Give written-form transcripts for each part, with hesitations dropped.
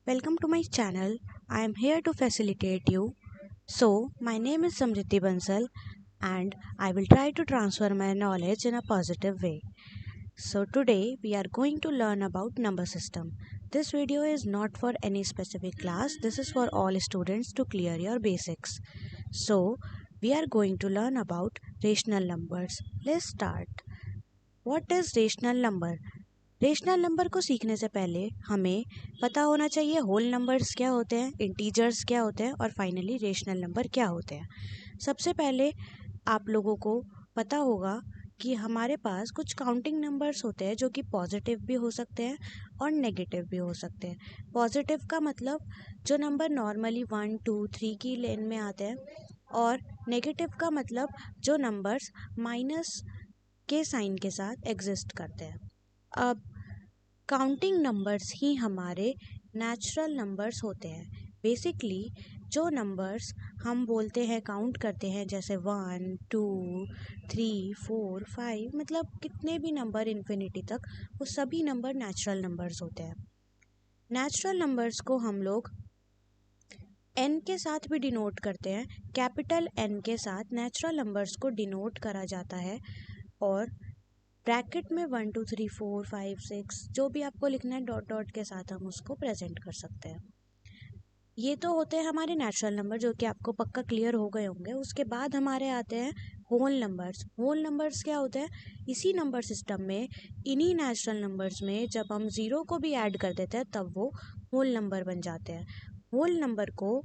Welcome to my channel. I am here to facilitate you. So, my name is Samriti Bansal and I will try to transfer my knowledge in a positive way. So, today we are going to learn about number system. This video is not for any specific class. This is for all students to clear your basics. So, we are going to learn about rational numbers. Let's start. What is rational number? Rational number को सीखने से पहले हमें पता होना चाहिए whole numbers क्या होते हैं, इंटीजर्स क्या होते हैं और फाइनली रेशनल नंबर क्या होते हैं। सबसे पहले आप लोगों को पता होगा कि हमारे पास कुछ काउंटिंग नंबर्स होते हैं जो कि पॉजिटिव भी हो सकते हैं और नेगेटिव भी हो सकते हैं। पॉजिटिव का मतलब जो नंबर नॉर्मली 1, 2, 3 की लेन में आते हैं और नेगेटिव का मतलब जो नंबर्स माइनस के साइन के साथ एग्जिस्ट करते हैं। अब काउंटिंग नंबर्स ही हमारे नेचुरल नंबर्स होते हैं। बेसिकली जो नंबर्स हम बोलते हैं काउंट करते हैं जैसे 1, 2, 3, 4, 5 मतलब कितने भी नंबर इन्फिनिटी तक, वो सभी नंबर नेचुरल नंबर्स होते हैं। नेचुरल नंबर्स को हम लोग n के साथ भी डिनोट करते हैं। कैपिटल N के साथ नेचुरल नंबर्स को डिनोट करा जाता है और ब्रैकेट में 1, 2, 3, 4, 5, 6 जो भी आपको लिखना है डॉट डॉट के साथ हम उसको प्रेजेंट कर सकते हैं। ये तो होते हैं हमारे नेचुरल नंबर जो कि आपको पक्का क्लियर हो गए होंगे। उसके बाद हमारे आते हैं होल नंबर्स। होल नंबर्स क्या होते हैं? इसी नंबर सिस्टम में इन्हीं नेचुरल नंबर्स में जब हम ज़ीरो को भी ऐड कर देते हैं तब वो होल नंबर बन जाते हैं। होल नंबर को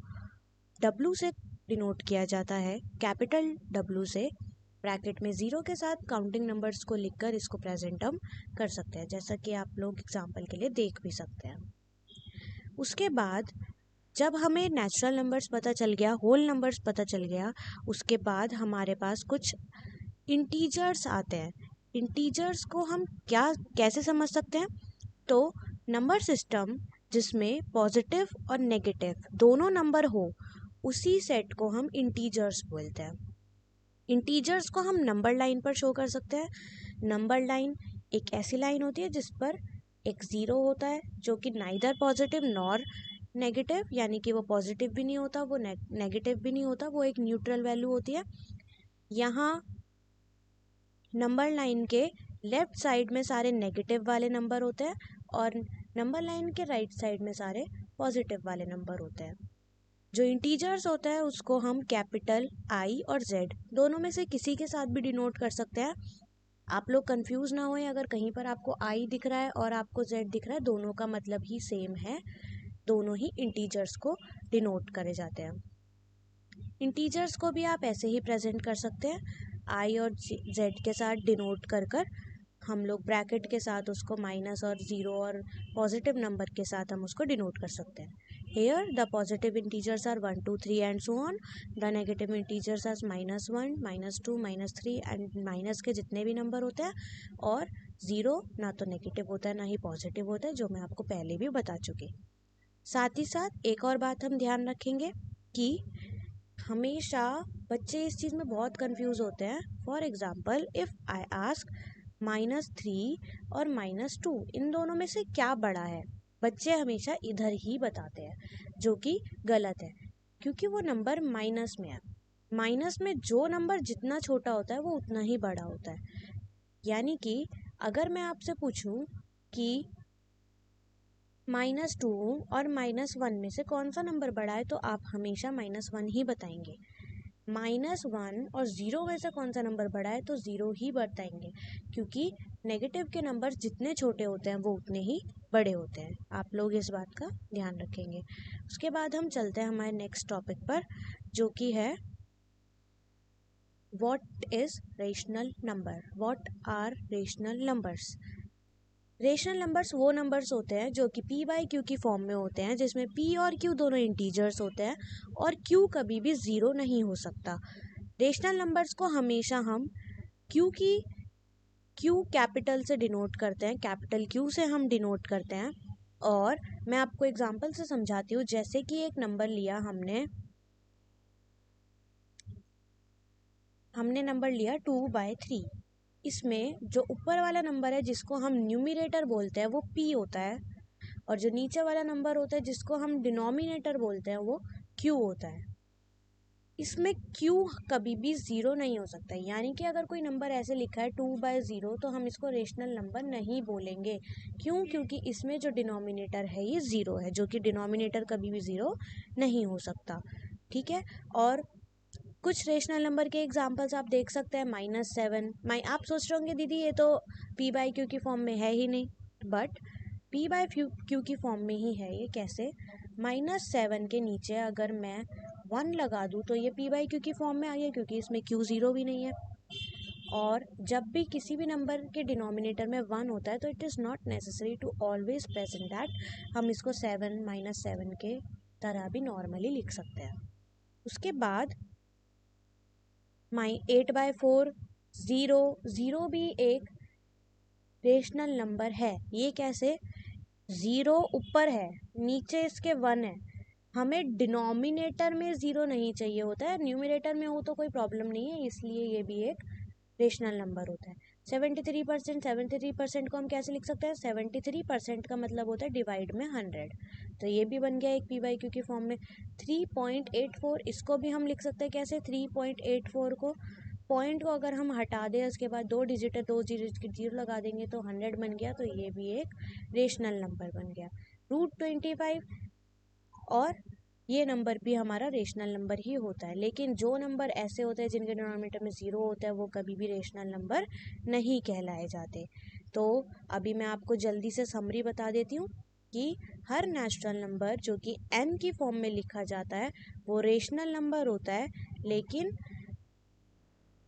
W से डिनोट किया जाता है, कैपिटल W से। ब्रैकेट में ज़ीरो के साथ काउंटिंग नंबर्स को लिखकर इसको प्रेजेंट हम कर सकते हैं, जैसा कि आप लोग एग्जांपल के लिए देख भी सकते हैं। उसके बाद जब हमें नेचुरल नंबर्स पता चल गया, होल नंबर्स पता चल गया, उसके बाद हमारे पास कुछ इंटीजर्स आते हैं। इंटीजर्स को हम कैसे समझ सकते हैं? तो नंबर सिस्टम जिसमें पॉजिटिव और नेगेटिव दोनों नंबर हो, उसी सेट को हम इंटीजर्स बोलते हैं। इंटीजर्स को हम नंबर लाइन पर शो कर सकते हैं। नंबर लाइन एक ऐसी लाइन होती है जिस पर एक ज़ीरो होता है जो कि नाइदर पॉजिटिव नॉर नेगेटिव, यानी कि वो पॉजिटिव भी नहीं होता, वो नेगेटिव भी नहीं होता, वो एक न्यूट्रल वैल्यू होती है। यहाँ नंबर लाइन के लेफ्ट साइड में सारे नेगेटिव वाले नंबर होते हैं और नंबर लाइन के राइट साइड में सारे पॉजिटिव वाले नंबर होते हैं। जो इंटीजर्स होता है उसको हम कैपिटल I और Z दोनों में से किसी के साथ भी डिनोट कर सकते हैं। आप लोग कंफ्यूज ना होए, अगर कहीं पर आपको I दिख रहा है और आपको Z दिख रहा है, दोनों का मतलब ही सेम है, दोनों ही इंटीजर्स को डिनोट करे जाते हैं। इंटीजर्स को भी आप ऐसे ही प्रेजेंट कर सकते हैं, I और Z के साथ डिनोट कर हम लोग ब्रैकेट के साथ उसको माइनस और ज़ीरो और पॉजिटिव नंबर के साथ हम उसको डिनोट कर सकते हैं। Here the positive integers are 1, 2, 3 and so on. The negative integers are -1, -2, -3 and minus के जितने भी नंबर होते हैं। और ज़ीरो ना तो नेगेटिव होता है ना ही पॉजिटिव होता है, जो मैं आपको पहले भी बता चुकी। साथ ही साथ एक और बात हम ध्यान रखेंगे कि हमेशा बच्चे इस चीज़ में बहुत कंफ्यूज होते हैं। For example if I ask -3 और -2 इन दोनों में से क्या बड़ा है, बच्चे हमेशा इधर ही बताते हैं, जो कि गलत है क्योंकि वो नंबर माइनस में है। माइनस में जो नंबर जितना छोटा होता है वो उतना ही बड़ा होता है। यानी कि अगर मैं आपसे पूछूं कि -2 और -1 में से कौन सा नंबर बड़ा है, तो आप हमेशा -1 ही बताएंगे। -1 और ज़ीरो में से कौन सा नंबर बड़ा है, तो ज़ीरो ही बताएंगे, क्योंकि नेगेटिव के नंबर जितने छोटे होते हैं वो उतने ही बड़े होते हैं। आप लोग इस बात का ध्यान रखेंगे। उसके बाद हम चलते हैं हमारे नेक्स्ट टॉपिक पर, जो कि है what is rational number, what are rational numbers. Rational numbers वो नंबर्स होते हैं जो कि p/q की फॉर्म में होते हैं, जिसमें p और q दोनों इंटीजर्स होते हैं और q कभी भी ज़ीरो नहीं हो सकता। रेशनल नंबर्स को हमेशा हम q कैपिटल से डिनोट करते हैं, कैपिटल Q से हम डिनोट करते हैं। और मैं आपको एग्जांपल से समझाती हूँ। जैसे कि एक नंबर लिया हमने नंबर लिया 2/3। इसमें जो ऊपर वाला नंबर है जिसको हम न्यूमरेटर बोलते हैं वो p होता है और जो नीचे वाला नंबर होता है जिसको हम डिनोमिनेटर बोलते हैं वो q होता है। इसमें q कभी भी ज़ीरो नहीं हो सकता है, यानी कि अगर कोई नंबर ऐसे लिखा है 2/0 तो हम इसको रेशनल नंबर नहीं बोलेंगे। क्यों? क्योंकि इसमें जो डिनोमिनेटर है ये ज़ीरो है, जो कि डिनोमिनेटर कभी भी ज़ीरो नहीं हो सकता। ठीक है। और कुछ रेशनल नंबर के एग्जांपल्स आप देख सकते हैं, -7। आप सोच रहे होंगे दीदी ये तो p/q की फॉर्म में है ही नहीं, बट p/q की फॉर्म में ही है। ये कैसे? -7 के नीचे अगर मैं 1 लगा दूँ तो ये p/q की फॉर्म में आ गया, क्योंकि इसमें q ज़ीरो भी नहीं है। और जब भी किसी भी नंबर के डिनोमिनेटर में 1 होता है तो it is not necessary to always present that, हम इसको 7 -7 के तरह भी नॉर्मली लिख सकते हैं। उसके बाद 8/4, ज़ीरो भी एक रेशनल नंबर है। ये कैसे? ज़ीरो ऊपर है, नीचे इसके 1 है। हमें डिनोमिनेटर में ज़ीरो नहीं चाहिए होता है, न्यूमरेटर में हो तो कोई प्रॉब्लम नहीं है, इसलिए ये भी एक रेशनल नंबर होता है। 73% को हम कैसे लिख सकते हैं? 73% का मतलब होता है डिवाइड में 100, तो ये भी बन गया एक p/q की फॉर्म में। 3.84, इसको भी हम लिख सकते हैं कैसे? 3.84 को पॉइंट को अगर हम हटा दें, उसके बाद 2 डिजिट है, 2 डिजिट जीरो लगा देंगे तो 100 बन गया, तो ये भी एक रेशनल नंबर बन गया। √25, और ये नंबर भी हमारा रेशनल नंबर ही होता है। लेकिन जो नंबर ऐसे होते हैं जिनके डिनोमिनेटर में ज़ीरो होता है वो कभी भी रेशनल नंबर नहीं कहलाए जाते। तो अभी मैं आपको जल्दी से समरी बता देती हूँ कि हर नेचुरल नंबर जो कि n की फॉर्म में लिखा जाता है वो रेशनल नंबर होता है, लेकिन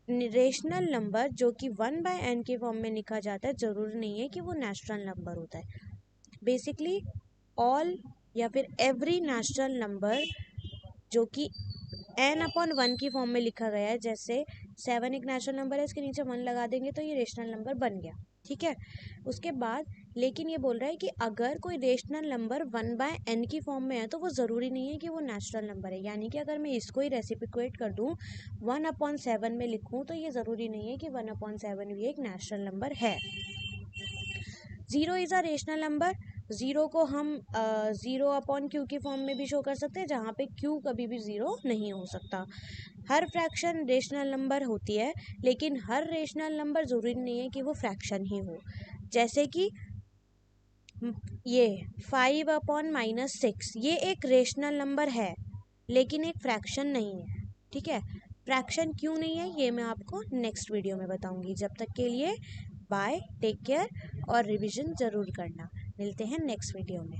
रेशनल नंबर जो कि 1/n की फॉर्म में लिखा जाता है ज़रूरी नहीं है कि वो नेचुरल नंबर होता है। बेसिकली ऑल या फिर एवरी नेचुरल नंबर जो कि n/1 की फॉर्म में लिखा गया है, जैसे 7 एक नेचुरल नंबर है, इसके नीचे 1 लगा देंगे तो ये रेशनल नंबर बन गया। ठीक है। उसके बाद लेकिन ये बोल रहा है कि अगर कोई रेशनल नंबर 1/n की फॉर्म में है तो वो ज़रूरी नहीं है कि वो नेचुरल नंबर है, यानी कि अगर मैं इसको ही रेसिप्रोकेट कर दूँ 1/7 में लिखूँ तो ये ज़रूरी नहीं है कि 1/7 भी एक नेचुरल नंबर है। 0 is a rational number. Zero को हम 0/q की फॉर्म में भी शो कर सकते हैं, जहाँ पे q कभी भी ज़ीरो नहीं हो सकता। हर फ्रैक्शन रेशनल नंबर होती है, लेकिन हर रेशनल नंबर ज़रूरी नहीं है कि वो फ्रैक्शन ही हो। जैसे कि ये 5/-6 ये एक रेशनल नंबर है, लेकिन एक फ्रैक्शन नहीं है। ठीक है। फ्रैक्शन क्यों नहीं है ये मैं आपको नेक्स्ट वीडियो में बताऊंगी। जब तक के लिए बाय, टेक केयर, और रिवीजन ज़रूर करना। मिलते हैं नेक्स्ट वीडियो में।